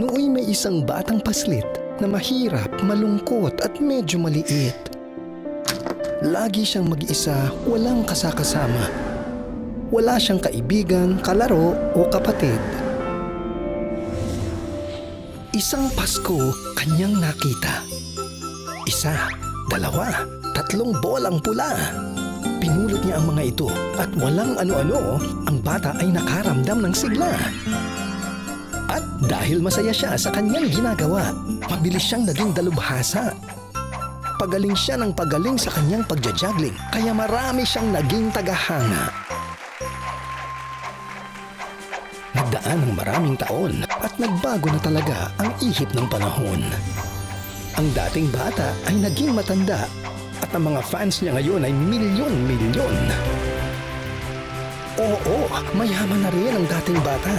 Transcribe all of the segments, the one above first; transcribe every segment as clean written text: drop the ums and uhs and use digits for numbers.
Nooy may isang batang paslit na mahirap, malungkot at medyo maliit. Lagi siyang mag-isa, walang kasakasama. Wala siyang kaibigan, kalaro o kapatid. Isang Pasko, kanyang nakita. 1, 2, 3 bolang pula. Pinulot niya ang mga ito at walang ano-ano, ang bata ay nakaramdam ng sigla. At dahil masaya siya sa kanyang ginagawa, mabilis siyang naging dalubhasa. Pagaling siya ng pagaling sa kanyang pagja-juggling, kaya marami siyang naging tagahanga. Nagdaan ng maraming taon at nagbago na talaga ang ihip ng panahon. Ang dating bata ay naging matanda at ang mga fans niya ngayon ay milyon-milyon. Oo, mayaman na rin ang dating bata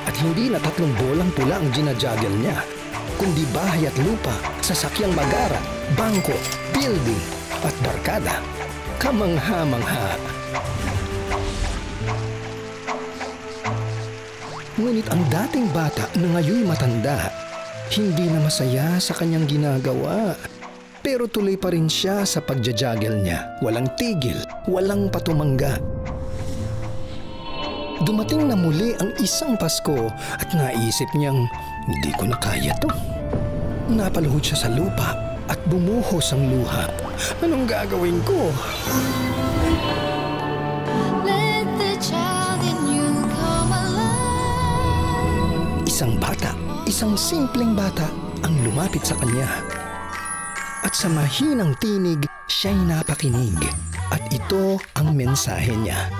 at hindi na 3 bolang pula ang ginajuggle niya, kundi bahay at lupa, sasakyang mag-ara, bangko, building at barkada. Kamangha-mangha. Ngunit ang dating bata na ngayon matanda, hindi na masaya sa kanyang ginagawa. Pero tuloy pa rin siya sa pagja-juggle niya. Walang tigil, walang patumangga. Dumating na muli ang isang Pasko at naisip niyang, hindi ko na kaya to. Napaluhod siya sa lupa at bumuhos ang luha. Anong gagawin ko? Let the child in you come alive. Isang bata, isang simpleng bata ang lumapit sa kanya. At sa mahinang tinig, siya'y napakinig. At ito ang mensahe niya.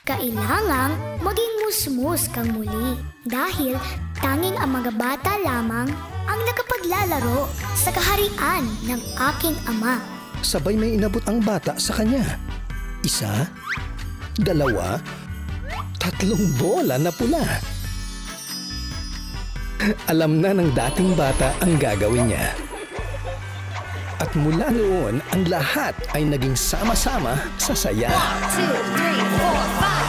Kailangang maging musmus kang muli dahil tanging ang mga bata lamang ang nakapaglalaro sa kaharian ng aking ama. Sabay may inabot ang bata sa kanya. 1, 2, 3 bola na pula. Alam na ng dating bata ang gagawin niya. At mula noon, ang lahat ay naging sama-sama sa saya. 1, 2, 3, 4, 5.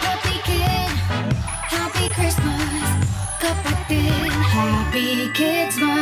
Happy kid, happy Christmas, kapatid. Happy kids month.